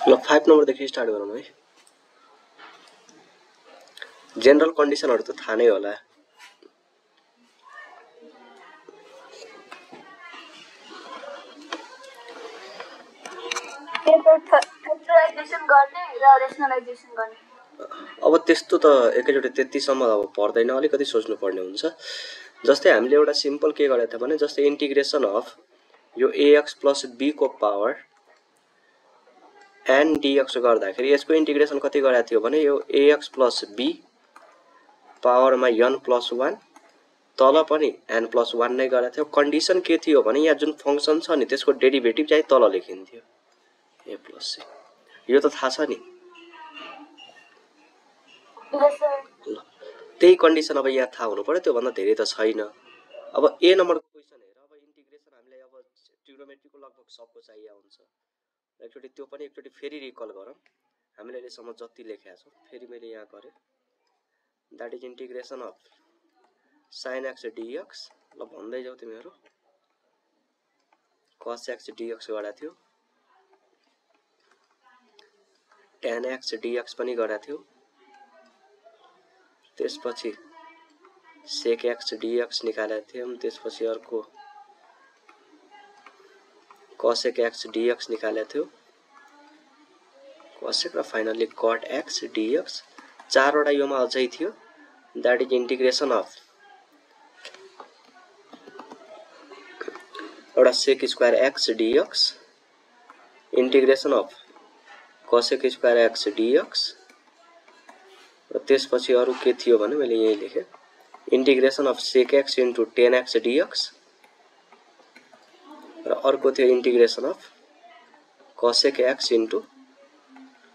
ल 5 नम्बरदेखि स्टार्ट गरौँ है। जेनरल कन्डिसनहरु त थाहा नै होला। फैक्टराइजेसन गर्ने र रेशनलाइजेसन गर्ने। अब त्यस्तो त एकैचोटी त्यतिसम्म अब पर्दैन, अलिकति सोच्नु पर्ने हुन्छ। जस्तै हामीले एउटा सिम्पल के गरेको थियो भने जस्तै इन्टिग्रेसन अफ यो ax + b को पावर n dx गर्दाखेरि यसको इन्टिग्रेसन कति गरेको थियो भने यो ax + b पावरमा n + 1 तल पनि n + 1 नै गरेको थियो। कन्डिसन के थियो भने यहाँ जुन फंक्सन छ नि त्यसको डेरिभेटिभ चाहिँ तल लेखिन्थ्यो a + c। यो त थाहा छ नि। त्यही कन्डिसन अब यहाँ थाहा हुनु पर्यो, त्यो भन्दा धेरै त छैन। अब ए नम्बरको क्वेशन हेर। अब इन्टिग्रेसन हामीलाई अब ट्रिग्नोमेट्रीको लगभग सबको चाहिएको हुन्छ। एकचोटी त्यो पनि एकचोटी फेरि रिकल गरौँ। हामीले अहिलेसम्म जति लेखेका छौँ फेरि मैले यहाँ गरेँ। That is integration of sin x dx। ल भन्दै जाऊ तिमीहरु। cos x dx गरेको थियो, tan x dx पनि गरेको थियो, त्यसपछि sec x dx निकालेको थियौं, त्यसपछि अर्को cosec x dx निकालेको थियो, cosec र फाइनली cot x dx। चारवटा योमा अझै थियो। दैट इज इंटीग्रेशन अफ एउटा sec square x dx, integration of cosec square x dx र त्यसपछि अरु के थियो भने मैले यही लेखे integration of sec x into tan x dx र अर्को थियो integration of cosec x into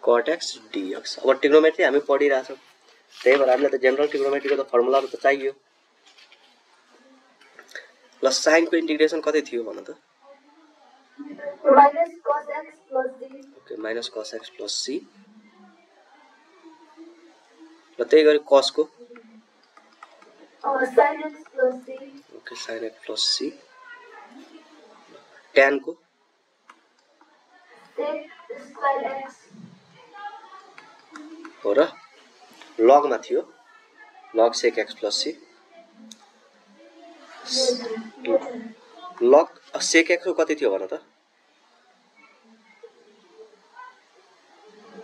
cot x dx। अब ट्रिग्नोमेट्री हामी पढिरहेछौं, त्यही भएर हामीलाई त जनरल ट्रिग्नोमेट्रीको त फर्मुलाहरु त चाहियो। ल sin को इंटीग्रेशन कति थियो भन त? -cos x + d। Okay, -cos x + c। ल त्यही गरी cos को sin x + c। Okay, sin x + c। tan को sec स्क्वायर x हो र log मा थियो log sec x + c। log sec x को कति थियो भन त?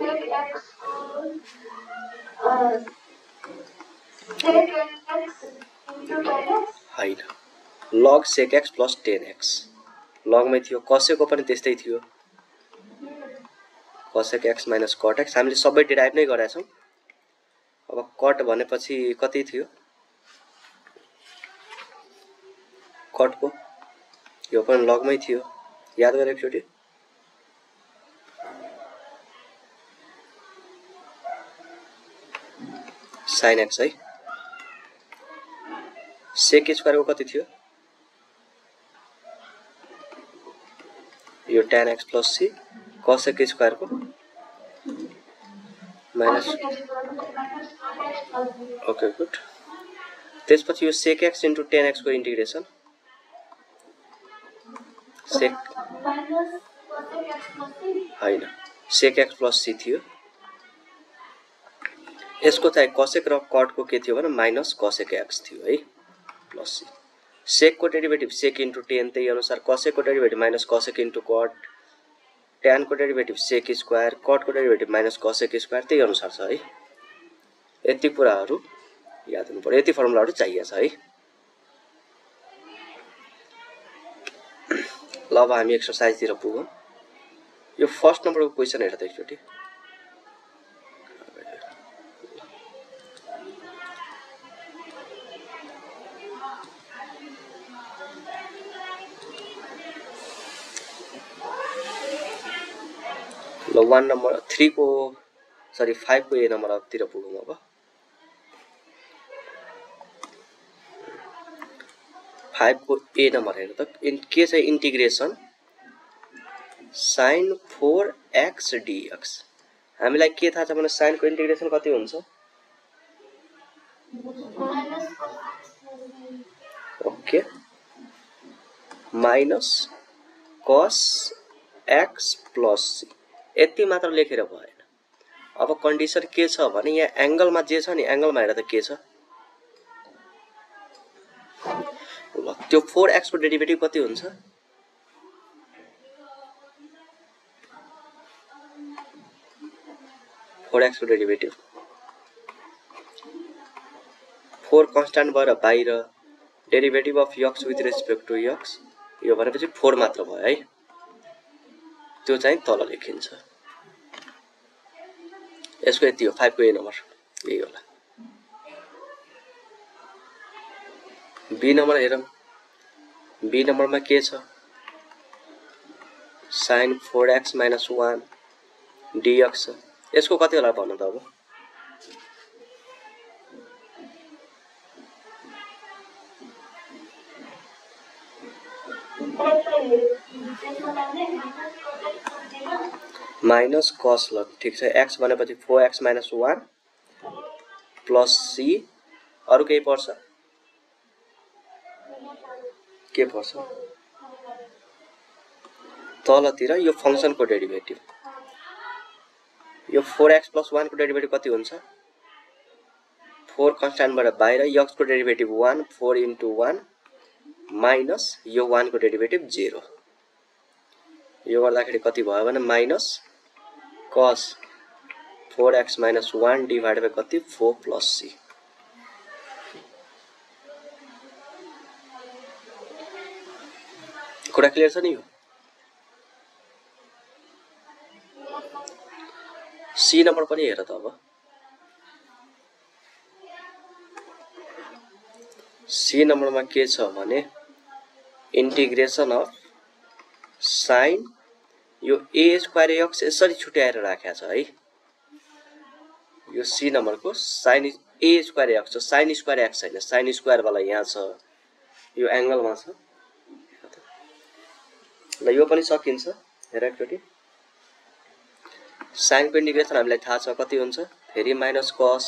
sec x into tan x हैन, log sec x + tan x log मै थियो। cosec को पनि त्यस्तै थियो, cosec x - cot x। हामीले सबै डिराइभ नै गरेका छौं। अब cot भनेपछि कति थियो? cot को यो पनि log मै थियो, याद गरे एकचोटी। sin x है। sec स्क्वायर को कति थियो? यो tan x + c। cosec square को माइनस। Okay good. त्यसपछि यो sec x into tan x को इंटीग्रेशन sec हैन, sec x + c थियो। यसको चाहिँ cosec र cot को के थियो भने -cosec x थियो है + c। sec को डेरिभेटिभ sec into tan त्यही अनुसार, cosec को derivative -cosec into cot, tan को डेरिभेटिभ sec स्क्वायर, cot को डेरिभेटिभ -cosec स्क्वायर त्यही अनुसार छ है। यति कुराहरु याद हुनु पर्यो, यति फर्मुलाहरु चाहिएको छ है। ल अब हामी एक्सरसाइज तिर पुगौं। यो फर्स्ट नम्बरको क्वेशन हेर त एकचोटी। ल 1 नम्बर 3 को सरी 5 को ए नम्बर तिर पुगौं। अब 5 को ए नम्बर हेर त के छ? Integration sin 4x dx। हामीलाई के थाहा छ भने sin को इंटीग्रेशन कति हुन्छ? Okay, cos x plus c यति मात्र लेखेर भएन। अब कन्डिसन के छ भने यहाँ एंगलमा जे छ नि एंगलमा हेर त के छ ल त्यो 4x को डेरिभेटिभ कति हुन्छ 4x को डेरिभेटिभ 4 कन्स्ट्यान्ट भएर बाहिर derivative of x with respect to x यो भनेपछि 4 मात्र भयो है त्यो चाहिँ तल लेखिन्छ यसको यति हो 5 को ए नम्बर यही होला बी नम्बर हेरौं बी नम्बरमा के छ sin 4x - 1 dx छ यसको कति होला भन्नु त अब माइनस cos ल ठीक छ x भनेपछि 4x - 1 प्लस c अरु केही पर्छ के पर्छ तलतिर यो फंक्सनको डेरिभेटिभ यो 4x + 1 को डेरिभेटिभ कति हुन्छ 4 कन्स्ट्यान्ट बाट बाहिर x को डेरिभेटिभ 1 4 * 1 माइनस यो 1 को डेरिभेटिभ 0 यो गर्दाखेरि कति भयो भने minus cos 4x - 1 divided by कति 4 + c कुरा क्लियर छ नि यो सी नम्बर पनि हेर त अब सी नम्बरमा के छ भने इंटीग्रेशन अफ sin यो a² x यसरी छुट्याएर राखेको छ है यो सी नम्बरको sin a² x छ sin² x हैन sin² वाला यहाँ छ यो एंगलमा छ ल यो पनि सकिन्छ हेर एकचोटी sin को इंटीग्रेशन हामीलाई थाहा छ कति हुन्छ फेरि माइनस cos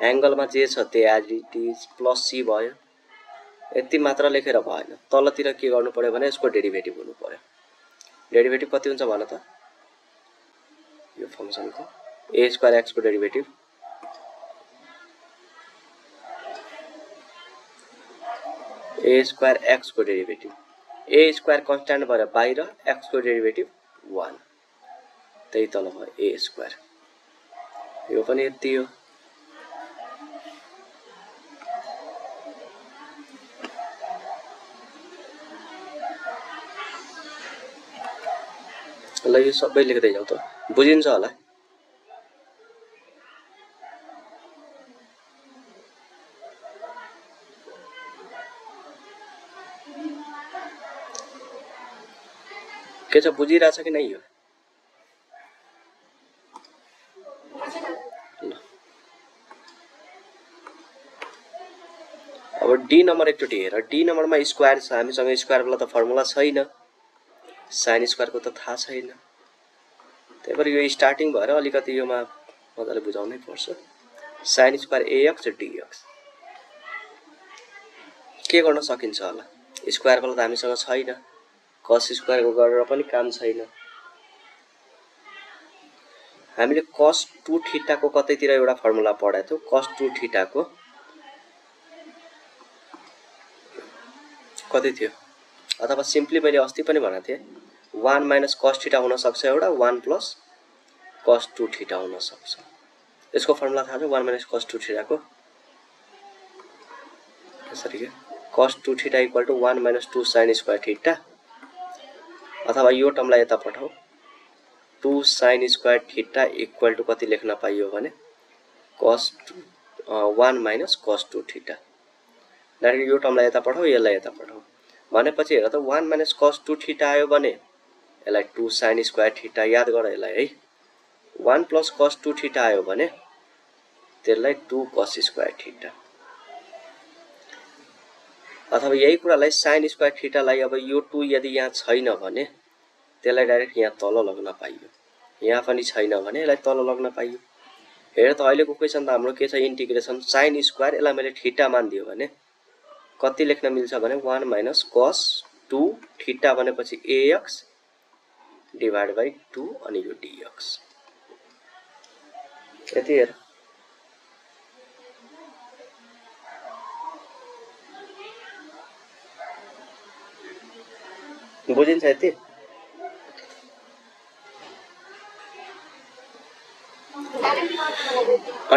एंगलमा जे छ त्यही as it is plus c भयो यति मात्र लेखेर भएन तलतिर के गर्नु पर्यो भने यसको डेरिभेटिभ हुनु पर्यो डेरिभेटिभ कति हुन्छ भन त यो फंक्सनको a² x को डेरिभेटिभ a² x को डेरिभेटिभ a² कन्स्ट्यान्ट भएर बाहिर x को डेरिभेटिभ 1 त्यही तल भयो a² यो पनि यति हो ल यो सबै लेख्दै जाऊ त बुझिन्छ होला के छ बुझिरहेछ कि नै यो अब डी नम्बर एकचोटी हेर डी नम्बरमा स्क्वायर छ हामीसँग स्क्वायर वाला त फर्मुला छैन sin स्क्वायर को त थाहा छैन त्यही भएर यो स्टार्टिङ भएर अलिकति योमा मजाले बुझाउनै पर्छ sin स्क्वायर ax dx के गर्न सकिन्छ होला स्क्वायर वाला त हामीसँग छैन cos स्क्वायर को गरेर पनि काम छैन हामीले cos 2 थीटा को कतैतिर एउटा फर्मुला पढाएको थियो cos 2 थीटा को कति थियो अथवा सिम्पली मैले अस्ति पनि भनेको थिए 1 - cos थीटा हुन सक्छ एउटा 1 + cos 2 थीटा हुन सक्छ यसको फर्मुला थाहा छ 1 - cos 2 थीटा को यसरी के cos 2 theta = 1 - 2 sin square theta अथवा यो टर्मलाई यता पठाऊ 2 sin स्क्वायर थीटा = कति लेख्न पाइयो भने cos 1 - cos 2 थीटा डाइरेक्ट यो टर्मलाई यता पठाऊ यसलाई यता पठाऊ भनेपछि हेर त 1 - cos 2 थीटा आयो भने यसलाई 2 sin स्क्वायर थीटा याद गर यसलाई है 1 + cos 2 थीटा आयो भने त्यसलाई 2 cos स्क्वायर थीटा अथवा यही कुरालाई sin स्क्वायर थीटालाई अब यो 2 यदि यहाँ छैन भने त्यसलाई डाइरेक्ट यहाँ तल लग्न पाइयो यहाँ पनि छैन भने यसलाई तल लग्न पाइयो हेर त अहिलेको क्वेशन त हाम्रो के छ इंटीग्रेशन sin स्क्वायर यसलाई मैले थीटा मान दियो भने कति लेख्न मिल्छ भने 1 - cos 2 थीटा भनेपछि ax डिभाइड बाइ 2 अनि यो dx यति हेर बुझिन्छ यति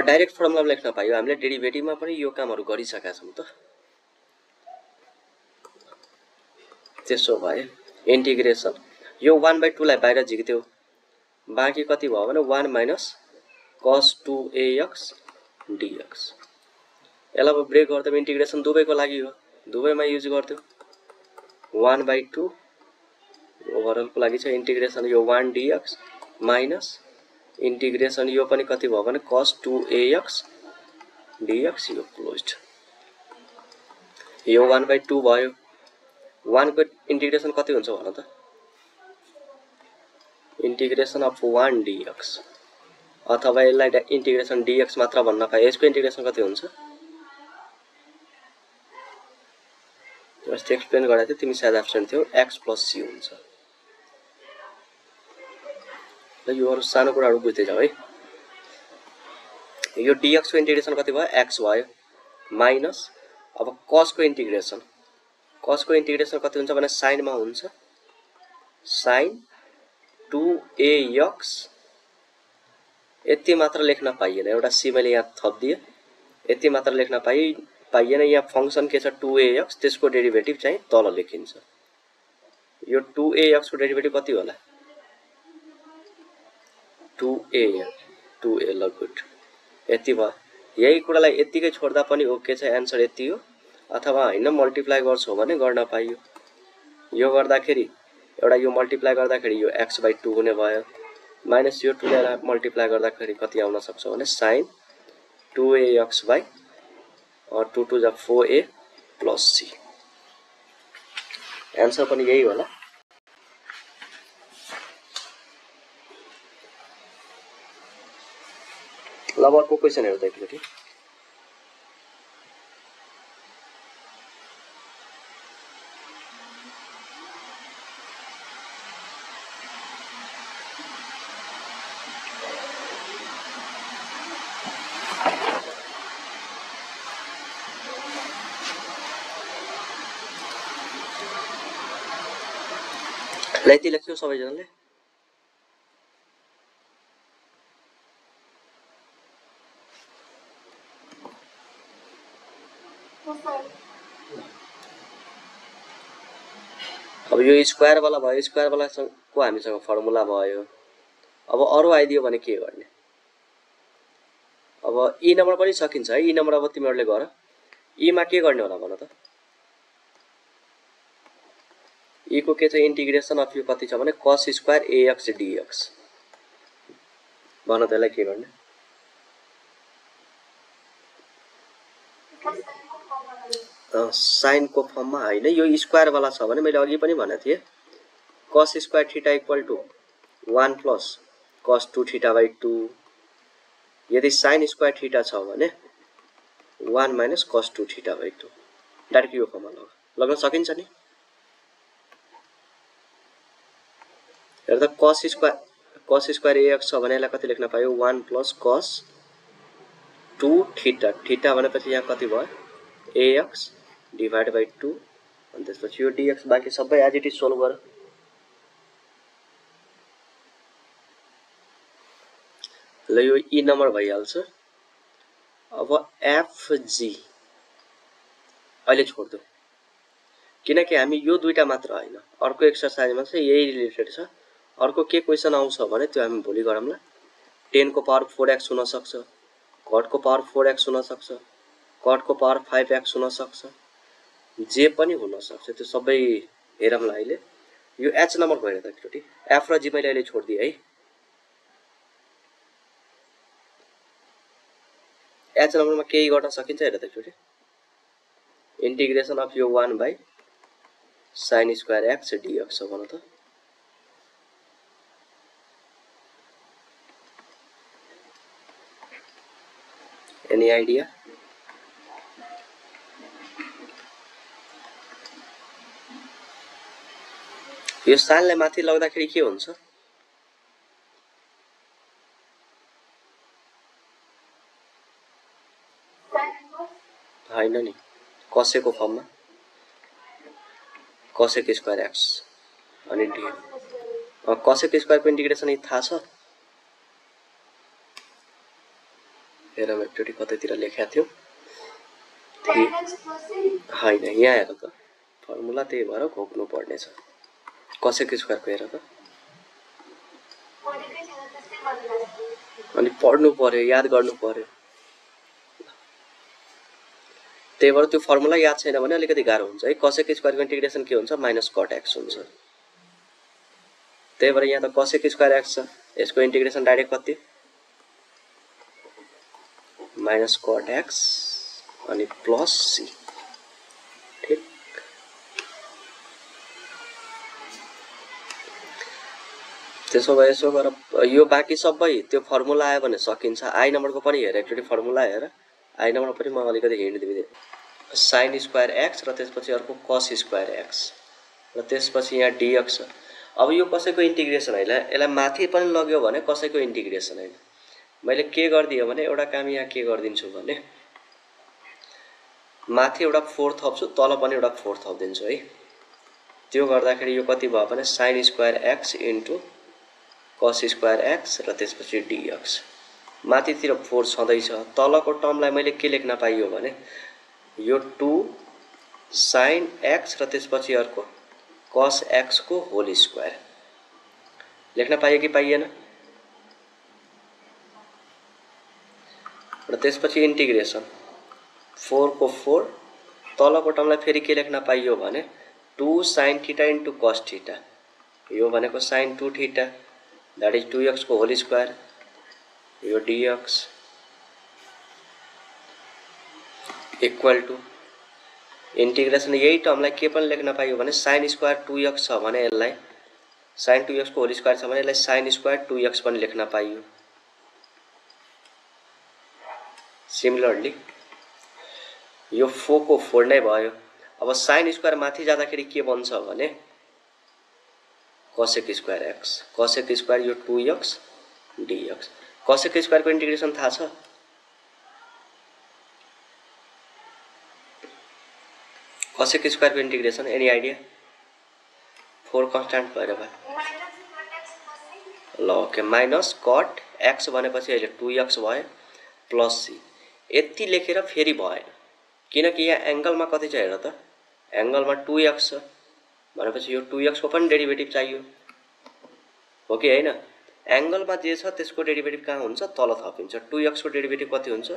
डाइरेक्ट फर्मुला लेख्न पाइयो हामीले डेरिभेटिभमा पनि यो कामहरु गरिसकेका छौं त त्यसो भए इन्टिग्रेसन यो 1/2 लाई बाहिर झिक्दियो बाँकी कति भयो भने 1 माइनस cos 2ax dx यसलाई ब्रेक गर्दा इन्टिग्रेसन दुवैको लागि हो दुवैमा युज गर्दियो 1/2 ओभरअल को लागि छ इन्टिग्रेसन यो 1 dx माइनस इन्टिग्रेसन यो पनि कति भयो भने cos 2ax dx यो क्लोज्ड यो 1/2 भयो 1 को इन्टिग्रेसन कति हुन्छ भन त इन्टिग्रेसन अफ 1 dx अथवा यसलाई इन्टिग्रेसन dx मात्र भन्न पाए यसको इन्टिग्रेसन कति हुन्छ जस्ट एक्सप्लेन गराथे तिमी सायद एब्सेन्ट थियौ x + c हुन्छ ल यो अरु सानो कुराहरु बुझ्दै जाऊ है यो dx को इन्टिग्रेसन कति भयो x भयो माइनस अब cos को इन्टिग्रेसन कति हुन्छ भने sin मा हुन्छ sin 2ax यति मात्र लेख्न पाइएन एउटा c मैले यहाँ थप्दिए यति मात्र लेख्न पाइएन यहाँ फंक्सन के छ 2ax त्यसको डेरिभेटिभ चाहिँ तल लेखिन्छ यो 2ax को डेरिभेटिभ कति होला 2a ल गुड यति भयो यही कुरालाई यतिकै छोड्दा पनि ओके छ आन्सर यति हो अथवा हैन मल्टिप्लाई गर्छौ भने गर्न पाइयो यो गर्दाखेरि एउटा यो मल्टिप्लाई गर्दाखेरि यो x/2 हुने भयो माइनस यो 2 लाई मल्टिप्लाई गर्दाखेरि कति आउन सक्छ भने sin 2ax by 2 to the 4a plus c answer पनि यही होला ल अर्को क्वेशन हेरौँ त एकचोटी यति लेख्यो सबैजनाले अब यो स्क्वायर वाला भयो स्क्वायर वाला को हामीसँग फर्मुला भयो अब अरु आइदियो भने के गर्ने अब ई नम्बर पनि सकिन्छ है ई नम्बर अब तिमीहरुले गर ई मा के गर्ने होला भन त ई को के छ इन्टिग्रेसन अफ यो कति छ भने cos स्क्वायर ax dx भन त यसलाई के गर्ने साइन को फर्ममा हैन यो स्क्वायर वाला छ भने मैले अघि पनि भनेको थिए cos square theta equal to 1 plus cos 2 theta by 2 यदि sin स्क्वायर थीटा छ भने 1 minus cos 2 theta by 2 direct यो फर्ममा लाग्न सकिन्छ नि हेर्दा cos स्क्वायर ax छ भने यसलाई कति लेख्न पायो 1 प्लस cos 2 थीटा थीटा भनेपछि यहाँ कति भयो ax डिवाइड बाइ 2 अनि त्यसपछि यो dx बाकी सबै एज इट इज सोल्भ गर ल यो ई नम्बर भइहाल्छ अब fg अहिले छोड दो किनकि हामी यो दुईटा मात्र हैन अर्को एक्सरसाइजमा चाहिँ यही रिलेटेड छ अर्को के क्वेशन आउँछ भने त्यो हामी भोलि गरौँला 10 को पावर 4x हुन सक्छ cot को पावर 4x हुन सक्छ cot को पावर 5x हुन सक्छ जे पनि हुन सक्छ त्यो सबै हेरौँला अहिले यो h नम्बर भएर त एकचोटी f र g मैले अहिले छोड्दिए है h नम्बरमा केही गर्न सकिन्छ हेर त एकचोटी इन्टिग्रेसन अफ यो 1 by sin square x dx हो भन त एनी आइडिया यो साइनलाई माथि लग्दाखेरि के हुन्छ? हैन नि, कसेको फर्ममा कसेक स्क्वायर एक्स अनि डी। कसेक स्क्वायरको इन्टिग्रेसन थाहा छ? हेर म एकचोटि कतैतिर लेखेको थियो। हैन, यहाँ हेर त, फर्मुला त्यही भएर घोक्नु पर्नेछ। कसेक स्क्वायरको हेर त, अनि पढ्नु पर्यो, याद गर्नु पर्यो। त्यही भएर त्यो फर्मुला याद छैन भने अलिकति गाह्रो हुन्छ है। कसेक स्क्वायरको इन्टिग्रेसन के हुन्छ? माइनस कट एक्स हुन्छ। त्यही भएर यहाँ त कसेक स्क्वायर एक्स छ, यसको इन्टिग्रेसन डाइरेक्ट कति? माइनस कट एक्स अनि प्लस सी। ठीक, त्यसो भए यसो गर, यो बाँकी सबै त्यो फर्मुला आयो भने सकिन्छ। आई नम्बरको पनि हेर एकचोटि फर्मुला हेर। आई नम्बर पनि म अलिकति हिन्ट दिइदिए, साइन स्क्वायर एक्स र त्यसपछि अर्को कस स्क्वायर एक्स र त्यसपछि यहाँ डिएक्स छ। अब यो कसैको इन्टिग्रेसन होइन, यसलाई माथि पनि लग्यो भने कसैको इन्टिग्रेसन होइन। मैले के गरिदिएँ भने एउटा काम यहाँ के गरिदिन्छु भने माथि एउटा 4 थप्छु, तल पनि एउटा 4 थपिदिन्छु है। त्यो गर्दाखेरि यो कति भयो भने sine square x into cos square x र त्यसपछि डिएक्स। माथितिर 4 छँदैछ, तलको टर्मलाई मैले के लेख्न पाइयो भने यो 2 साइन एक्स र त्यसपछि अर्को कस एक्स को होल स्क्वायर लेख्न पाइयो कि पाइएन? र त्यसपछि इन्टिग्रेसन 4 को 4, तलको टर्मलाई फेरि के लेख्न पाइयो भने 2 sine theta into cos theta, यो भनेको sine 2 theta, that is 2x को होल स्क्वायर, यो dx इक्वल टू इन्टिग्रेसन यही टर्मलाई के पनि लेख्न पाइयो भने साइन स्क्वायर 2x छ भने यसलाई साइन 2x को होल स्क्वायर छ भने यसलाई साइन स्क्वायर 2x पनि लेख्न पाइयो। सिमिलरली यो 4 को 4 नै भयो। अब साइन स्क्वायर माथि जाँदाखेरि के बन्छ भने cosec square x, cosec square यो 2x dx। कसेक स्क्वायरको इन्टिग्रेसन थाहा छ? कसेक स्क्वायरको इन्टिग्रेसन एनी आइडिया? 4 कन्स्ट्यान्ट भएर भयो। ल ओके, माइनस कट एक्स भनेपछि अहिले 2x भयो प्लस सी। यति लेखेर फेरि भएन, किनकि यहाँ एंगलमा कति छ हेर त, एंगलमा 2x छ भनेपछि यो 2x को पनि डेरिभेटिभ चाहियो, हो कि हैन? एंगलमा जे छ त्यसको डेरिभेटिभ कहाँ हुन्छ? तल थपिन्छ। 2x को डेरिभेटिभ कति हुन्छ?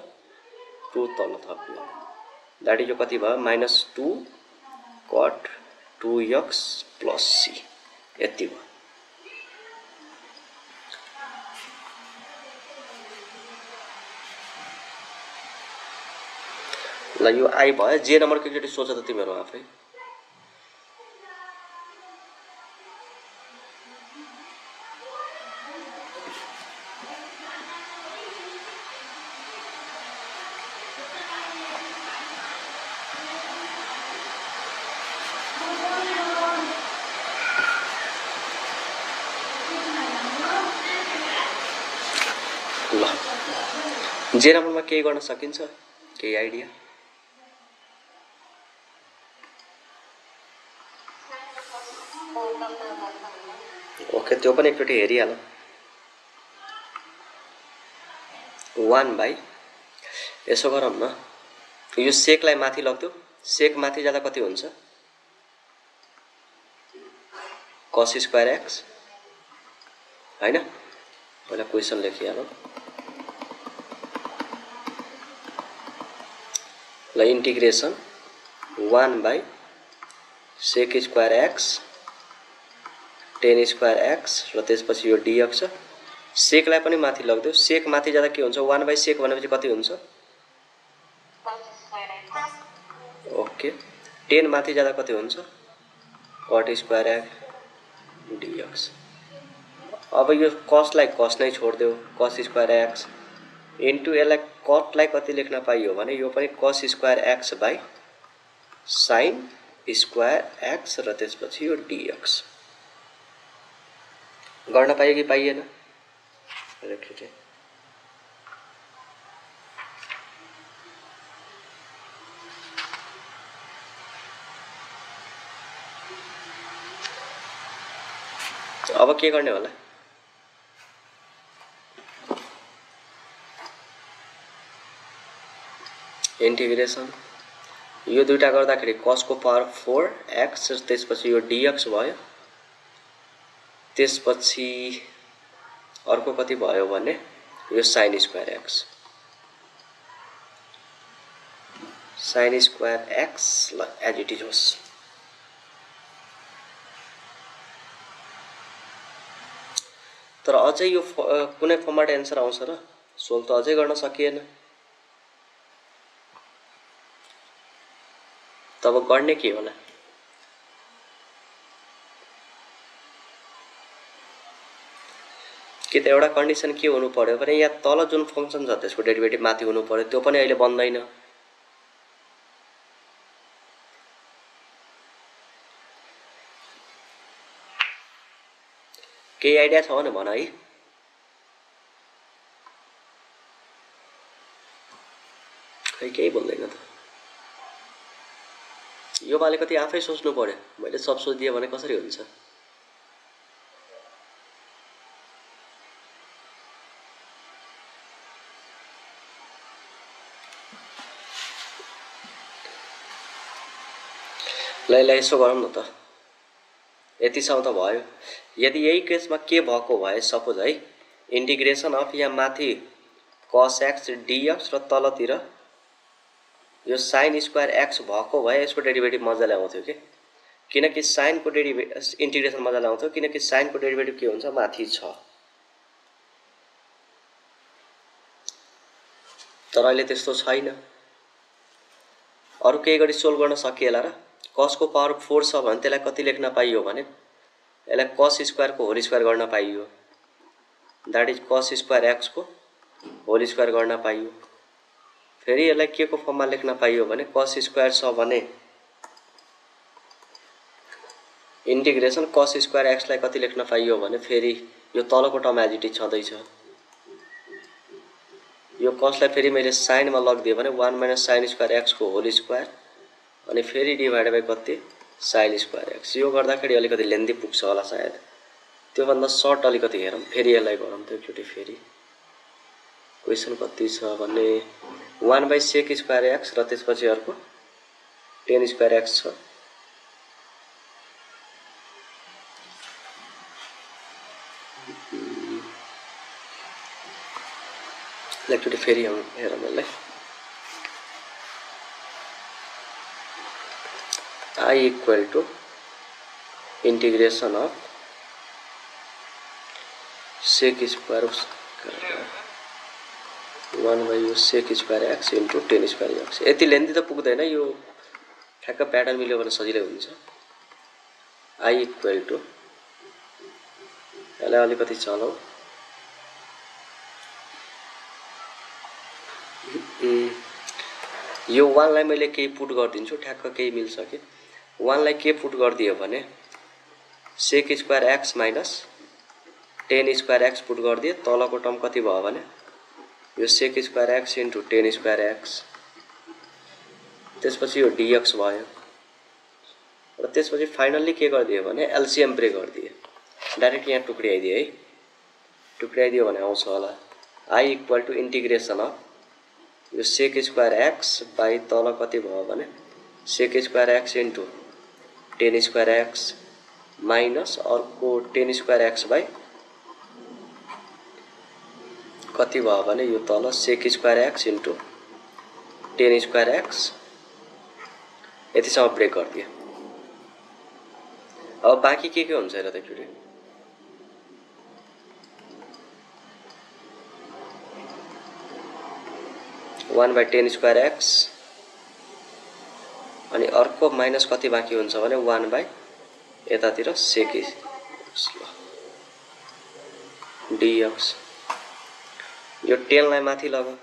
2 तल थपियो, दैट इज यो कति भयो? Minus 2 cut 2x plus C, यति भयो। ल यो आई भयो। जे नम्बरको एकचोटि सोच त तिमीहरू आफै। ल जे नम्बरमा केही गर्न सकिन्छ? केही आइडिया? ओके, त्यो पनि एकचोटि हेरिहाल। 1 बाई, यसो गरौँ न, यो सेकलाई माथि लग्थ्यो, सेक माथि जाँदा कति हुन्छ? कस स्क्वायर एक्स हैन? पहिला क्वेसन लेखिहालौँ। ल integration 1 by sec square x ten square x र त्यसपछि यो dx छ। सेकलाई पनि माथि लग्दियो, सेक माथि जाँदा के हुन्छ? 1 बाई सेक भनेपछि कति हुन्छ? ओके, 10 माथि जाँदा कति हुन्छ? Cut square x dx। अब यो कसलाई कस नै छोड्दियो, कस स्क्वायर एक्स इन्टु यसलाई कटलाई कति लेख्न पाइयो भने यो पनि cos square x by sine square x र त्यसपछि यो dx। गर्न पाइयो कि पाइएन एकचोटि अब के गर्ने होला इन्टिग्रेसन यो दुईटा गर्दाखेरि cos को पावर 4x त्यसपछि यो dx भयो त्यसपछि अर्को कति भयो भने यो sin स्क्वायर x ल एज इट इज होस् तर अझै यो कुनै फर्मबाट एन्सर आउँछ र सोल्भ त अझै गर्न सकिएन तब गर्ने के होला कि त एउटा कन्डिसन के हुनु पर्यो भने यहाँ तल जुन फंक्सन छ त्यसको डेरिभेटिभ माथि हुनु पर्यो त्यो पनि अहिले बन्दैन केही आइडिया छ भने भन है खै केही बोल्दैन त यो बाले कति आफै सोच्नु पर्यो मैले सब सोचिदिए भने कसरी हुन्छ ल यसो गरौँ न त यतिसम्म त भयो यदि यही केसमा के भएको भए सपोज है इन्टिग्रेसन अफ यहाँ माथि cos x dx र तलतिर यो sin स्क्वायर x भएको भए यसको डेरिभेटिभ मजाले आउँथ्यो के किनकि sin को डेरिभेटिभ इन्टिग्रेसन मजाले आउँथ्यो किनकि sin को डेरिभेटिभ के हुन्छ माथि छ तर अहिले त्यस्तो छैन अरु केही गरी सोल्भ गर्न सकिएला र cos को पावर 4 छ भने त्यसलाई कति लेख्न पाइयो भने यसलाई cos स्क्वायर को होल स्क्वायर गर्न पाइयो that is cos square x को होल स्क्वायर गर्न पाइयो फेरि यसलाई के को फर्ममा लेख्न पाइयो भने cos स्क्वायर छ भने इन्टिग्रेसन cos स्क्वायर x लाई कति लेख्न पाइयो भने फेरि यो तलको टर्म एज इट इज छँदै छ यो cos लाई फेरि मैले sin मा लगिदिए भने 1 - sin स्क्वायर x को होल स्क्वायर अनि फेरि डिभाइड बाइ कति sin स्क्वायर x यो गर्दाखेरि अलिकति लेन्दी पुग्छ होला सायद त्यो भन्दा सर्ट अलिकति हेरौं फेरि यसलाई गरौँ त एकचोटी फेरि क्वेशन कति छ भने 1/sec स्क्वायर x र त्यसपछि अर्को tan स्क्वायर x छ एकचोटी फेरि हेरौँ यसलाई I equal to integration of sec square 1/sec square x into tan square x यति लेन्दी त पुग्दैन यो ठ्याक्क प्याटर्न मिल्यो भने सजिलै हुन्छ I equal to यसलाई अलिकति चलाऊ यो 1 लाई मैले केही पुट गर्दिन्छु ठ्याक्क केही मिल्छ के 1 लाई के पुट गर्दियो भने sec square x minus tan square x put गर्दिए तलको टर्म कति भयो भने यो sec square x into tan square x त्यसपछि यो dx भयो र त्यसपछि फाइनली के गर्दियो भने एलसीएम ब्रेक गर्दिए डाइरेक्ट यहाँ टुक्रियाइदिए है टुक्रियाइदियो भने आउँछ होला I equal to integration of यो sec स्क्वायर x बाइ तल कति भयो भने sec square x into tan square x minus अर्को tan स्क्वायर x बाइ कति भयो भने यो तल sec square x into tan square x यतिसम्म ब्रेक गर्दिए अब बाँकी के हुन्छ र त एकचोटी 1/tan स्क्वायर x अनि अर्को माइनस कति बाँकी हुन्छ भने 1/ यतातिर sec dx यो 10 लाई माथि लगाऊ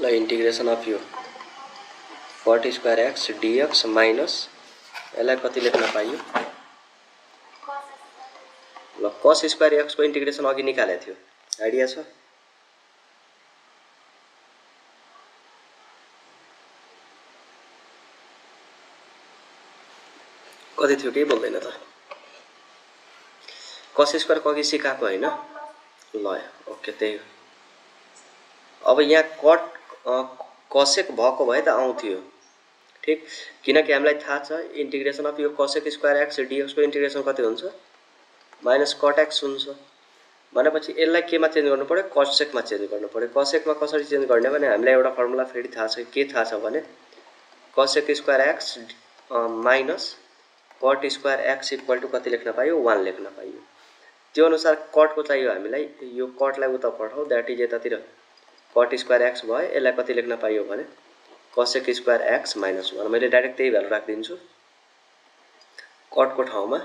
ल इन्टिग्रेसन अफ यो 40 स्क्वायर x dx माइनस यसलाई कति लेख्न पाइयो cos ल cos स्क्वायर x को इन्टिग्रेसन अघि निकालेको थियो आइडिया छ कति थियो केही बोल्दैन त cos स्क्वायर को अघि सिकाएको हैन ल ओके त्यही हो अब यहाँ कट cosec भएको भए त आउँथ्यो ठीक किनकि हामीलाई थाहा छ इन्टिग्रेसन अफ यो cosec स्क्वायर x dx को इन्टिग्रेसन कति हुन्छ माइनस cot x हुन्छ भनेपछि यसलाई केमा चेन्ज गर्नु पर्यो cosec मा चेन्ज गर्नु पर्यो cosec मा कसरी चेन्ज गर्ने भने हामीलाई एउटा फर्मुला फेरि थाहा छ के थाहा छ भने cosec square x minus cot square x equal to कति लेख्न पाइयो 1 लेख्न पाइयो त्यो अनुसार cot को चाहियो हामीलाई यो cot लाई उता पठाऊ दैट इज यतातिर cot स्क्वायर x भयो यसलाई कति लेख्न पाइयो भने cosec स्क्वायर x माइनस 1 मैले डाइरेक्ट त्यही भ्यालु राख्दिन्छु cot को ठाउँमा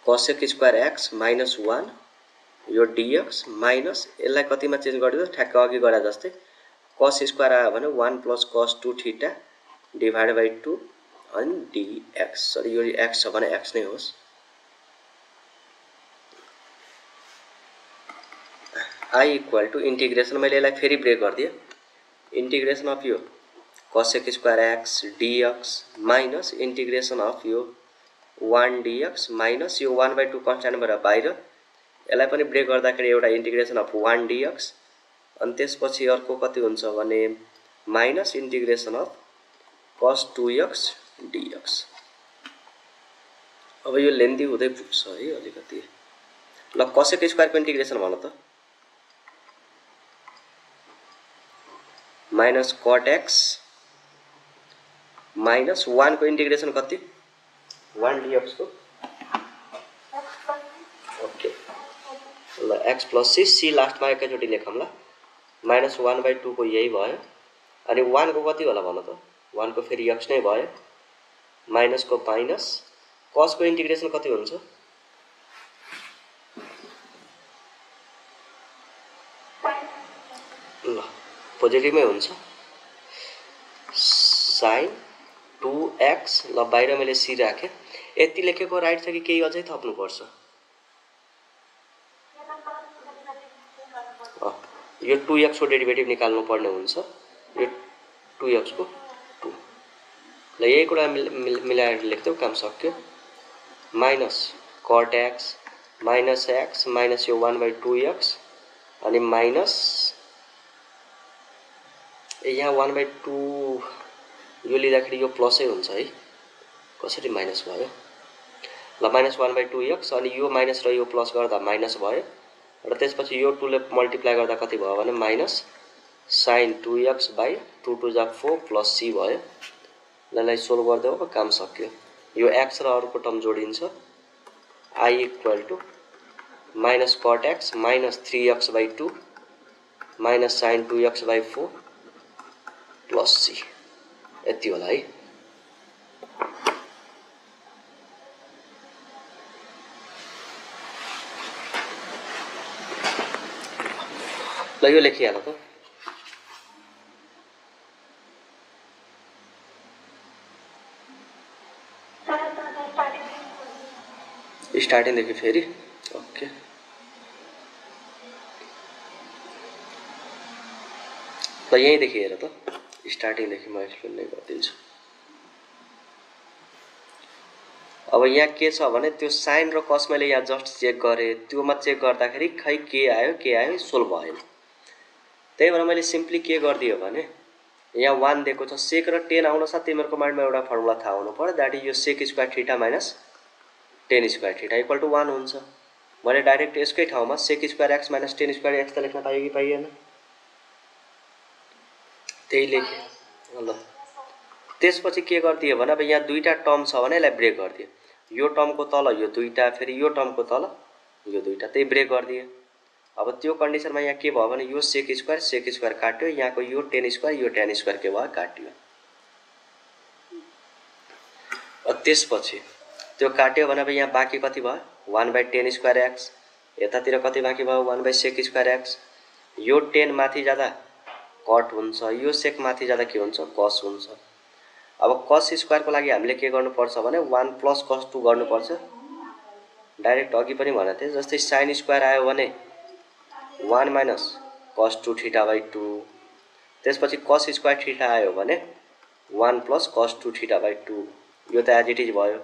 cosec स्क्वायर x माइनस 1 यो dx माइनस यसलाई कतिमा चेन्ज गरिदियो ठ्याक्क अघि गरे जस्तै cos स्क्वायर आयो भने 1 plus cos 2 theta divided by 2 अनि dx सरी यो x छ भने x नै होस् I इक्वल टु इन्टिग्रेसन मैले यसलाई फेरि ब्रेक गरिदिए इन्टिग्रेसन अफ यो cosec square x dx minus integration of यो 1 dx माइनस यो 1/2 कन्स्ट्यान्ट भएर बाहिर यसलाई पनि ब्रेक गर्दाखेरि एउटा इन्टिग्रेसन अफ 1 dx अनि त्यसपछि अर्को कति हुन्छ भने minus integration of cos 2x dx अब यो लेन्थी हुँदै पुग्छ है अलिकति ल cosec स्क्वायर को इन्टिग्रेसन भन त माइनस cot x माइनस 1 को इन्टिग्रेसन कति 1 dx को ओके ल x प्लस c लास्ट मा एकैचोटी लेखौँ ल माइनस 1/2 को यही भयो अनि 1 को कति होला भन त 1 को फेरि x नै भयो माइनस को माइनस cos को इन्टिग्रेसन कति हुन्छ ल पोजिटिभमै हुन्छ sin 2x ल बाहिर मैले c राखे यति लेखेको राइट छ कि केही अझै थप्नु पर्छ यो 2x को डेरिभेटिभ निकाल्नु पर्ने हुन्छ यो 2x को 2 ल यही कुरा मिलाएर लेख्दै काम सक्यो minus cot x minus x minus यो 1/2x अनि माइनस यहाँ 1/2 यो लिँदाखेरि यो प्लसै हुन्छ है कसरी माइनस भयो ल माइनस 1/2x अनि यो माइनस र यो प्लस गर्दा माइनस भयो र त्यसपछि यो 2 ले मल्टिप्लाई गर्दा कति भयो भने माइनस sin 2x बाइ 2 2 जा 4 प्लस c भयो ल यसलाई सोल्भ गर्दै हो काम सक्यो यो x र अरुको टर्म जोडिन्छ I equal to minus cot x minus 3x by 2 minus sin 2x by 4 plus c यति होला है ल यो लेखिहाल त स्टार्टिङ देखि फेरि ओके ल यही देखि हेर त स्टार्टिङ देखि म एक्सप्लेन नै गर्दिन्छु अब यहाँ के छ भने त्यो साइन र कस मैले यहाँ जस्ट चेक गरे त्योमा चेक गर्दाखेरि खै के आयो सोल्भ भएन त्यही भएर मैले सिम्पली के गर्दियो भने यहाँ 1 दिएको छ सेक र 10 आउन साथ तिमीहरुको माइन्डमा एउटा फर्मुला थाहा हुनु पर्यो दैट इज यो sec square theta minus 10 square theta equal to 1 हुन्छ मैले डाइरेक्ट यसकै ठाउँमा sec square x minus 10 square x त लेख्न पाइयो कि पाइएन त्यही लेखे ल त्यसपछि के गर्दियो भने अब यहाँ दुईटा टर्म छ भने यसलाई ब्रेक गर्दियो यो टर्मको तल यो दुईटा फेरि यो टर्मको तल यो दुईटा त्यही ब्रेक गर्दियो अब त्यो कन्डिसनमा यहाँ के भयो भने यो सेक स्क्वायर काट्यो यहाँको यो 10 स्क्वायर यो tan स्क्वायर के भयो काट्यो त्यसपछि त्यो काट्यो भने अब यहाँ बाँकी कति भयो 1/10 स्क्वायर x यतातिर कति बाँकी भयो 1/sec स्क्वायर x यो 10 माथि जाँदा cot हुन्छ यो sec माथि जाँदा के हुन्छ cos हुन्छ अब cos स्क्वायरको लागि हामीले के गर्नुपर्छ भने 1 + cos 2 गर्नुपर्छ। डाइरेक्ट अघि पनि भनेको थिएँ, जस्तै sin स्क्वायर आयो भने 1 - cos 2 θ/2, त्यसपछि cos स्क्वायर थीटा आयो भने 1 + cos 2 θ/2, यो त एज इट इज भयो।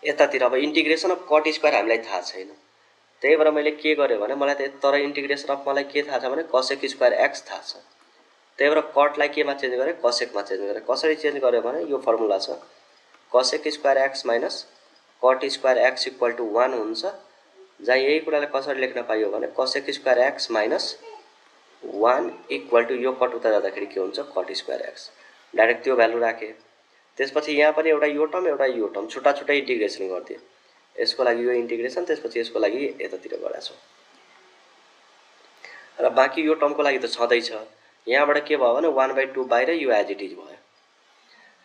यतातिर अब इन्टिग्रेसन अफ कट स्क्वायर हामीलाई थाहा छैन, त्यही भएर मैले के गरेँ भने मलाई त तर इन्टिग्रेसन अफ मलाई के थाहा छ भने cosec स्क्वायर x थाहा छ, त्यही भएर कटलाई केमा चेन्ज गरेँ, cosecमा चेन्ज गरेँ। कसरी चेन्ज गरेँ भने यो फर्मुला छ, cosec square x minus cot square x equal to 1 हुन्छ, जहाँ यही कुरालाई कसरी लेख्न पाइयो भने cosec square x minus 1 equal to यो कट उता जाँदाखेरि के हुन्छ cot स्क्वायर x, डाइरेक्ट त्यो भ्यालु राखेँ। त्यसपछि यहाँ पनि एउटा यो टर्म छुट्टा छुट्टै इन्टिग्रेसन गरिदिएँ, यसको लागि यो इन्टिग्रेसन, त्यसपछि यसको लागि यतातिर गरेको छु र बाँकी यो टर्मको लागि त छँदैछ। यहाँबाट के भयो भने 1/2 बाहिर, यो एज इट इज भयो।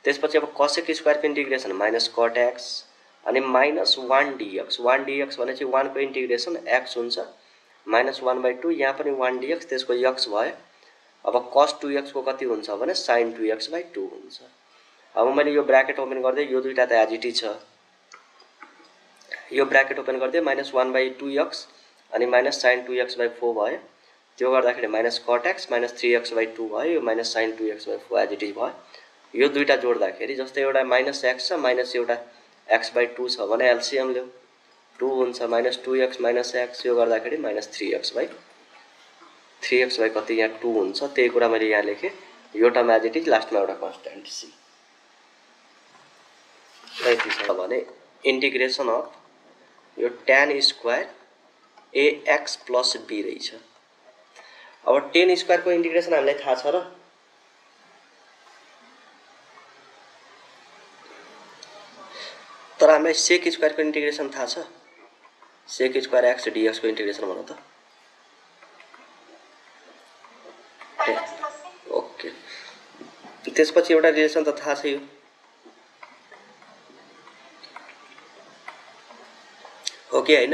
त्यसपछि अब cosec स्क्वायरको इन्टिग्रेसन माइनस cot x अनि माइनस 1 dx, 1 dx भनेपछि 1 को इन्टिग्रेसन x हुन्छ, माइनस 1/2, यहाँ पनि 1 dx, त्यसको x भयो। अब cos 2x को कति हुन्छ भने sin 2x/2 हुन्छ। अब मैले यो ब्र्याकेट ओपन गर्दै, यो दुईटा त एज इट इज छ, यो ब्र्याकेट ओपन गर्दै माइनस 1/2x अनि माइनस sin 2x/4 भयो, त्यो गर्दाखेरि minus cot x minus 3x/2 भयो, यो minus sin 2x/4 as it is भयो। यो दुईटा जोड्दाखेरि जस्तै एउटा माइनस x छ माइनस एउटा x/2 छ भने एलसीएम ल्याऊ, 2 हुन्छ, माइनस 2x माइनस x, यो गर्दाखेरि माइनस 3x कति यहाँ 2 हुन्छ, त्यही कुरा मैले यहाँ लेखेँ। यो टर्म एज इट इज, लास्टमा एउटा कन्स्ट्यान्ट c। यति छ भने इन्टिग्रेसन अफ यो tan square ax plus b रहेछ। अब tan स्क्वायरको इन्टिग्रेसन हामीलाई थाहा छ र, तर हामीलाई sec स्क्वायरको इन्टिग्रेसन थाहा छ, sec स्क्वायर x dx को इन्टिग्रेसन भनौँ त। ओके, त्यसपछि एउटा रिलेसन त थाहा छ, यो हो कि हैन।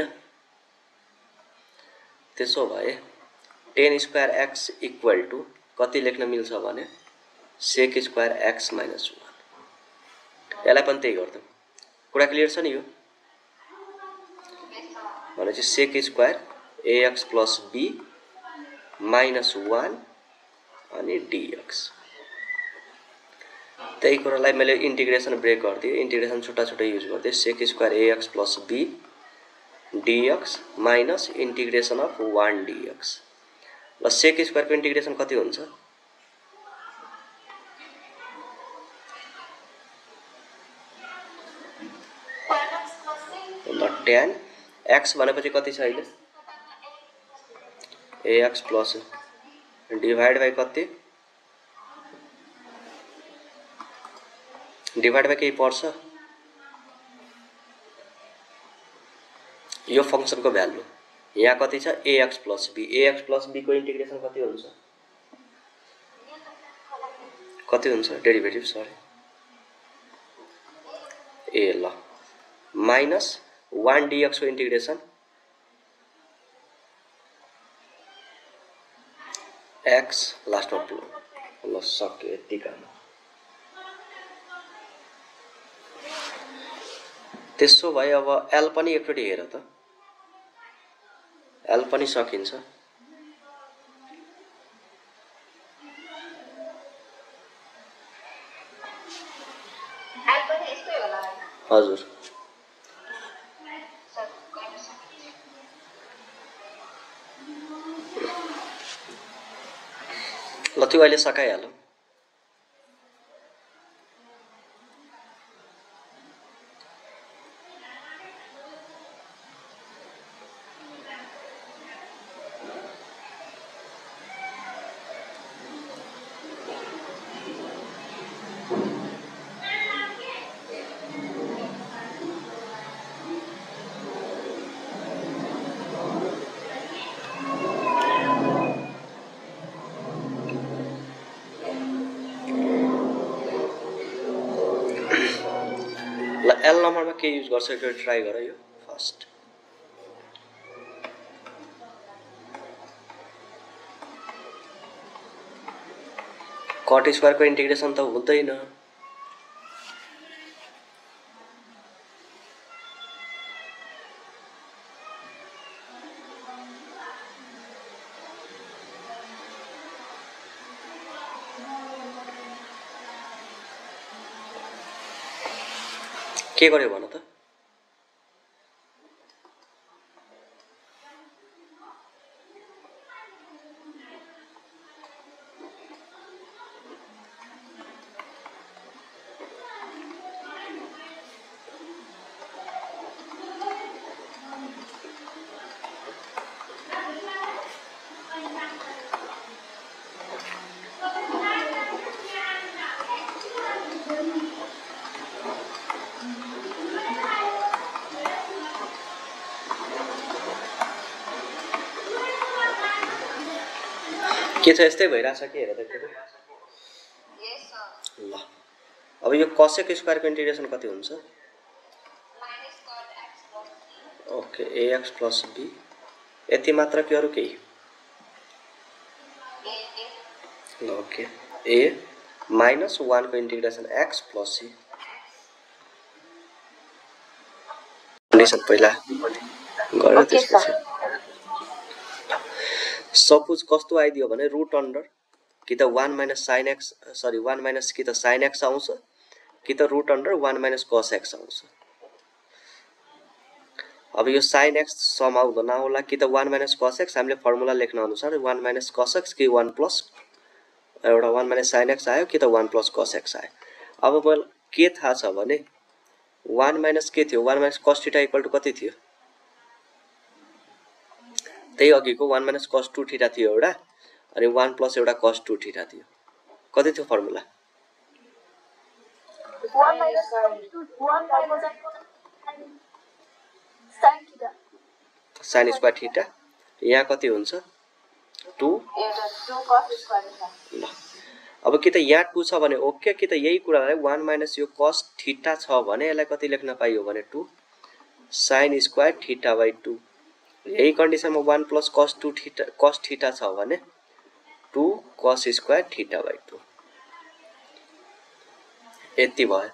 त्यसो भए tan square x equal to कति लेख्न मिल्छ भने sec स्क्वायर x माइनस 1, यसलाई पनि त्यही गर्छौँ। कुरा क्लियर छ नि? यो भनेपछि sec square ax plus b minus 1 अनि dx, त्यही कुरालाई मैले इन्टिग्रेसन ब्रेक गरिदिएँ, इन्टिग्रेसन छुट्टा छुट्टै युज गरिदिएँ। sec square ax plus b dx minus integration of 1 dx, ल sec स्क्वायरको इन्टिग्रेसन कति हुन्छ, ल tan x भनेपछि कति छ अहिले, ax प्लस डिभाइड बाई कति, डिभाइड बाई केही पर्छ, यो फंक्सनको भ्यालु यहाँ कति छ ax प्लस b को इन्टिग्रेसन कति हुन्छ, डेरिभेटिभ सरी ए, ल माइनस 1 dx को इन्टिग्रेसन x लास्टमा प्लस, ल सक्यो यति काम। त्यसो भए अब l पनि एकचोटि हेर त, l पनि सकिन्छ। हजुर, ल त्यो अहिले सकाइहालौँ। एल नम्बरमा के युज गर्छ त्यो ट्राई गर। यो फर्स्ट कट स्क्वायरको इन्टिग्रेसन त हुँदैन। के गर्यो भन त? के छ यस्तै भइराछ के हेर त के ल अब यो cosec स्क्वायरको इन्टिग्रेसन कति हुन्छ? ओके ax प्लस b यति मात्र कि अरु केही? ल ओके a माइनस 1 को integration x plus c condition पहिला गरेर त्यसपछि सपोज कस्तो आइदियो भने रुट अन्डर कि त 1 minus sin x sorry 1 minus कि त sin x आउँछ कि त root under 1 minus cos x आउँछ। अब यो sin x सम आउँदा नआउला कि त 1 माइनस cos x हामीले फर्मुला लेख्न अनुसार 1 माइनस cos x कि 1 प्लस एउटा 1 माइनस sin x आयो कि त 1 प्लस cos x आयो। अब मलाई के थाहा छ भने 1 माइनस के थियो 1 minus cos theta equal to कति थियो? त्यही अघिको 1 माइनस cos 2 थीटा थियो एउटा अनि 1 प्लस एउटा cos 2 थीटा थियो। कति थियो formula? 1 minus 1 minus sin theta sin square theta यहाँ कति हुन्छ 2 cos square ल अब कि त यहाँ 2 छ भने ओके कि त यही कुरालाई 1 माइनस यो cos थीटा छ भने यसलाई कति लेख्न पाइयो भने 2 sin स्क्वायर थीटा बाइ 2 यही कन्डिसनमा 1 plus cos 2 theta cos theta छ भने 2 cos स्क्वायर थीटा बाइ 2 यति भयो।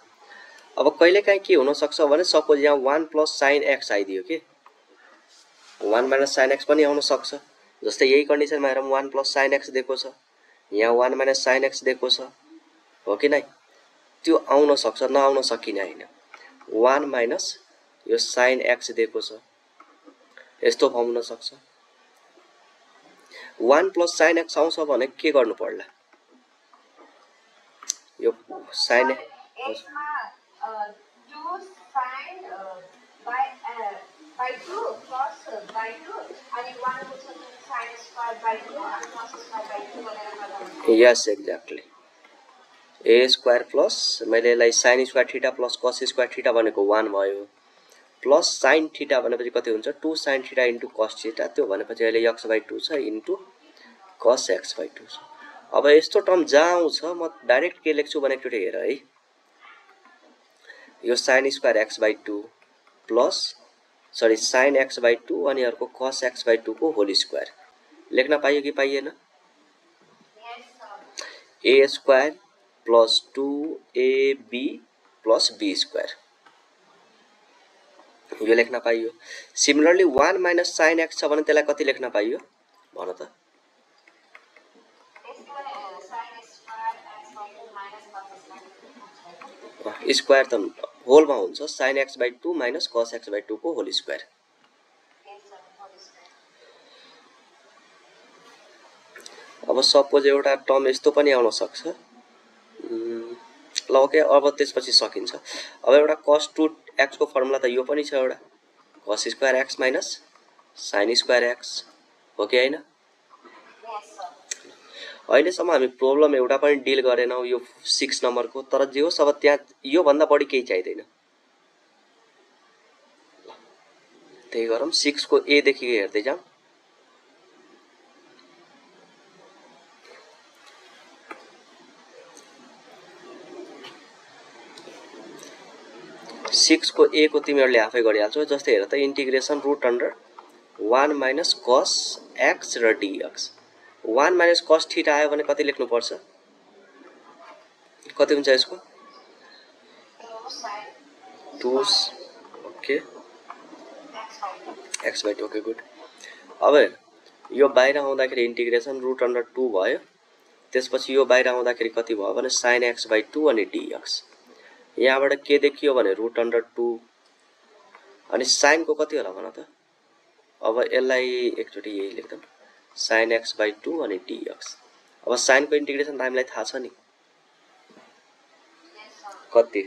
अब कहिलेकाहीँ के हुन सक्छ भने सपोज यहाँ 1 प्लस sin x आइदियो के 1 माइनस sin x पनि आउन सक्छ। जस्तै यही कन्डिसनमा हेरौँ 1 प्लस sin x दिएको छ यहाँ 1 माइनस sin x दिएको छ हो कि नै त्यो आउन सक्छ नआउन सकिने हैन 1 माइनस यो sin x दिएको छ यस्तो फर्म हुन सक्छ। 1 प्लस sin x आउँछ भने के गर्नु पर्ला यो sin x मा 2 sin by 2 cos by 2 अनि 1 को छ sin square by 2 अनि cos square by 2 भनेर गर्दा यस एक्ज्याक्टली a स्क्वायर प्लस मैले यसलाई sin square theta plus cos square theta भनेको 1 भयो प्लस sin थीटा भनेपछि कति हुन्छ 2 sin theta into cos theta त्यो भनेपछि अहिले x by 2 छ इन्टु cos x by 2 छ। अब यस्तो टर्म जहाँ आउँछ म डाइरेक्ट के लेख्छु भने एकचोटी हेर है यो sin square x by 2 plus sorry sin x by 2 अनि अर्को cos x by 2 को होल स्क्वायर लेख्न पाइयो कि पाइएन? a square plus 2ab plus b square यो लेख्न पाइयो। सिमिलरली 1 माइनस sin x छ भने त्यसलाई कति लेख्न पाइयो भन त? स्क्वायर त होलमा हुन्छ sin x by 2 minus cos x by 2 को होल स्क्वायर। अब सपोज एउटा टर्म यस्तो पनि आउन सक्छ ल ओके अब त्यसपछि सकिन्छ। अब एउटा cos 2x को फर्मुला त यो पनि छ एउटा cos square x minus sin square x हो कि हैन? अहिलेसम्म हामी प्रब्लम एउटा पनि डिल गरेनौ यो 6 नम्बरको तर जे होस् अब त्यहाँ यो भन्दा बढी केही चाहिदैन। त्यही गरौँ 6 को a देखि हेर्दै जाऊ। सिक्स को a को तिमीहरुले आफै गरिहाल्छौ जस्तै हेर त integration root under 1 minus cos x र dx 1 माइनस cos थीटा आयो भने कति लेख्नु पर्छ कति हुन्छ यसको 2 sin 2 okay x by 2. x by 2 okay good. अब यो बाहिर आउँदाखेरि इन्टिग्रेसन √2 भयो, त्यसपछि यो बाहिर आउँदाखेरि कति भयो भने sin x by 2 अनि dx। यहाँबाट के देखियो भने √2 अनि sin को कति होला भन त। अब यसलाई एकचोटि यही लेख्दम sin x by 2 अनि dx। अब sin को इन्टिग्रेसन हामीलाई थाहा छ नि Yes, sir. कति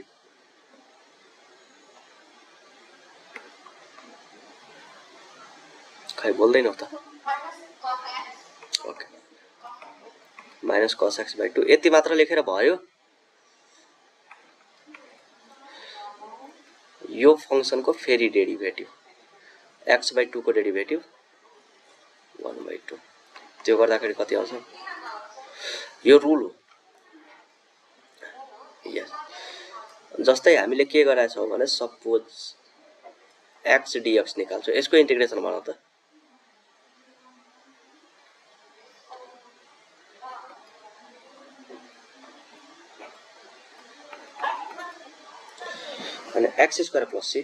खै बोल्दैनौ त। Minus cos x. Okay minus cos x by 2 यति मात्र लेखेर भयो। यो फंक्सनको फेरि डेरिभेटिभ x by 2 को डेरिभेटिभ 1 by 2 त्यो गर्दाखेरि कति आउँछ यो रुल हो। यस जस्तै हामीले के गराएछौं भने सपोज x dx निकाल्छौं, यसको इन्टिग्रेसन बनाऊ त। अनि x स्क्वायर प्लस c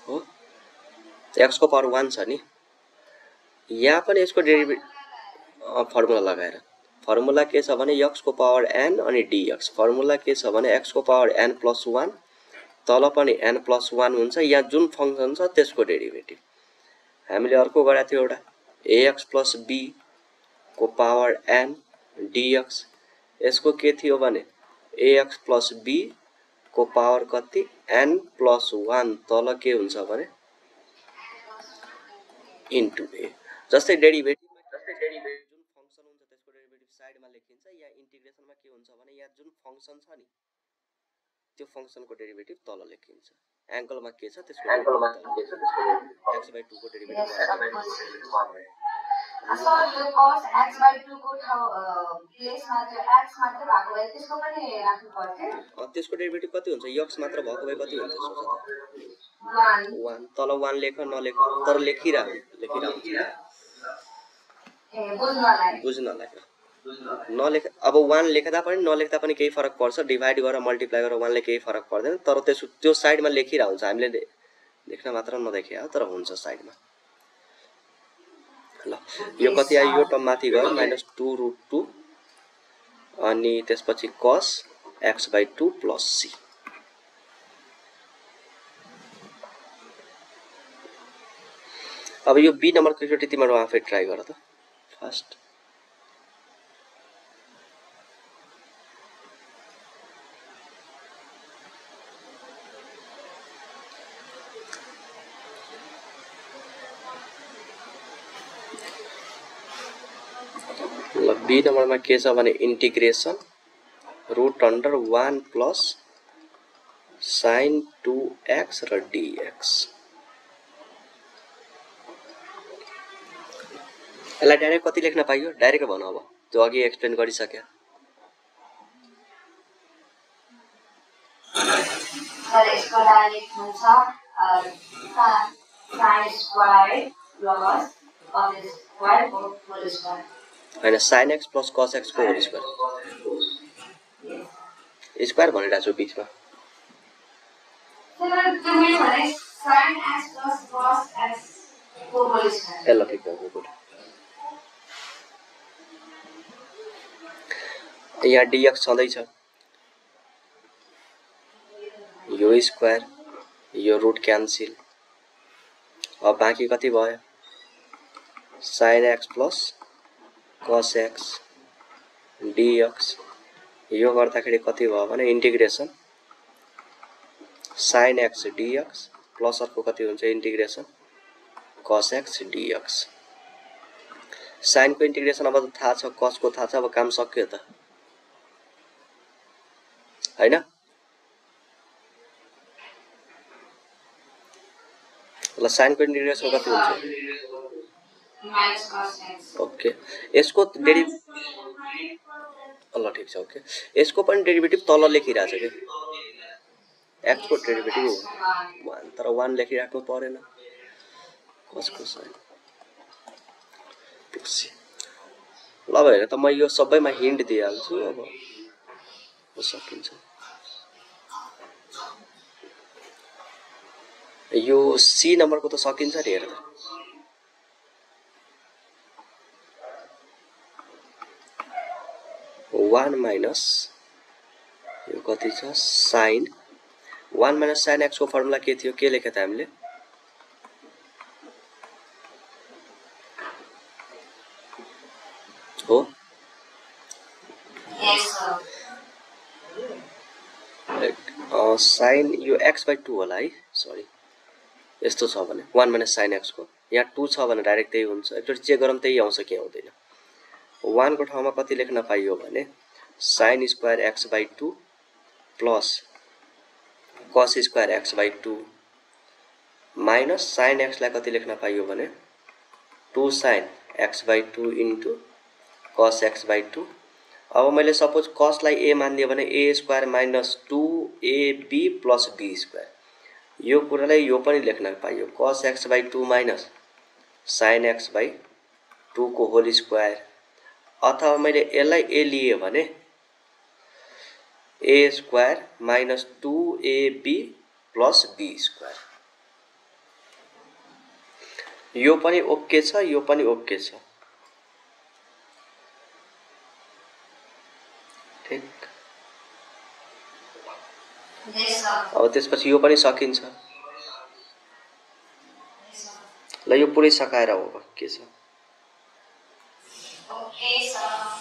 हो x को पावर 1 छ नि, यहाँ पनि यसको डेरिभेटिभ फर्मुला लगाएर फर्मुला के छ भने x को पावर n अनि dx। फर्मुला के छ भने x को पावर n प्लस 1 तल पनि n प्लस 1 हुन्छ, यहाँ जुन फंक्सन छ त्यसको डेरिभेटिभ। हामीले अर्को गराएको थियो एउटा ax प्लस b को पावर n dx, यसको के थियो भने ax प्लस b को पावर कति n प्लस 1 तल के हुन्छ भने इन्टु a। जस्तै डेरिभेटिभ जुन फंक्सन हुन्छ त्यसको डेरिभेटिभ साइडमा लेखिन्छ, या इन्टिग्रेसनमा के हुन्छ भने यहाँ जुन फंक्सन छ नि त्यो फंक्सनको डेरिभेटिभ तल लेखिन्छ। एंगलमा के छ त्यसको x by 2 को derivative So the cos x by 2 को प्लेसमा त्यो x मात्र भएको भए त्यसको पनि राख्नु पर्थ्यो। त्यसको डेरिभेटिभ कति हुन्छ x मात्र भएको भए कति हुन्थ्यो सोच त 1 1 तल 1 लेख नलेख तर लेखिरा बुझ्नलाई नलेख। अब 1 लेख्दा पनि नलेख्दा पनि केही फरक पर्छ, डिभाइड गरेर मल्टिप्लाई गरेर 1 ले केही फरक पर्दैन, तर त्यो साइडमा लेखिरा हुन्छ। हामीले लेख्न मात्र नदेखे हो तर हुन्छ साइडमा। ल यो कति आयो, यो टर्म माथि गयो -2√2 अनि त्यसपछि cos x by 2 plus c। अब यो बी नम्बरको एकचोटि तिमीहरू आफै ट्राई गर त फर्स्ट। ल बी नम्बरमा के छ भने इन्टिग्रेसन √1 प्लस sin 2x र dx। यसलाई डाइरेक्ट कति लेख्न पाइयो डाइरेक्ट भन। अब त्यो अघि एक्सप्लेन गरिसक्यो। सर यसको डाइरेक्ट हुन्छ sin square plus cos square whole square हैन sin x plus cos x को होल स्क्वायर स्क्वायर भनिरहेको छु बीचमा। सर त्यो मैले भने sin x plus cos x को होल स्क्वायर। ल ठिक हो गुड। यहाँ dx छँदैछ, यो स्क्वायर यो रुट क्यान्सल। अब बाँकी कति भयो sin x plus cos x dx। यो गर्दाखेरि कति भयो भने integration sin x dx plus अर्को कति हुन्छ integration cos x dx। sin को इन्टिग्रेसन अब थाहा छ, cos को थाहा छ, अब काम सक्यो त हैन। ल sin को इन्टिग्रेसन कति हुन्छ माइनस cos x। ओके यसको डेरिभेटिभ ल ठीक छ ओके। यसको पनि डेरिभेटिभ तल लेखिरा छ के x को डेरिभेटिभ 1 तर 1 लेखिराख्नु परेन cos को sin प्लस ल भएर त म यो सबैमा हिन्ट दिइहाल्छु अब सकिन्छ। यो सी नम्बरको त सकिन्छ नि हेर त। वान माइनस यो कति छ साइन 1 माइनस साइन एक्स को फर्मुला के थियो के लेखे त हामीले हो साइन यो x/2 होला है सरी यस्तो छ भने 1 माइनस साइन एक्स को यहाँ 2 छ भने डाइरेक्ट त्यही हुन्छ एकचोटि चेक गरौँ त्यही आउँछ कि आउँदैन 1 को ठाउँमा कति लेख्न पाइयो भने sine square x/2 plus cos square x/2 minus sine x लाई कति लेख्न पाइयो भने 2 sign x/2 into cos x/2 अब मैले सपोज cos लाई a मानिदियो भने a square minus 2ab plus b square यो कुरालाई यो पनि लेख्न पाइयो cos x/2 minus sin x/2 को होल स्क्वायर अथवा मैले यसलाई a लिए भने a square minus 2ab plus b square यो पनि ओके छ यो पनि ओके छ ठीक अब त्यसपछि यो पनि सकिन्छ ल यो पुरै सकाएर हो के छ ओके सर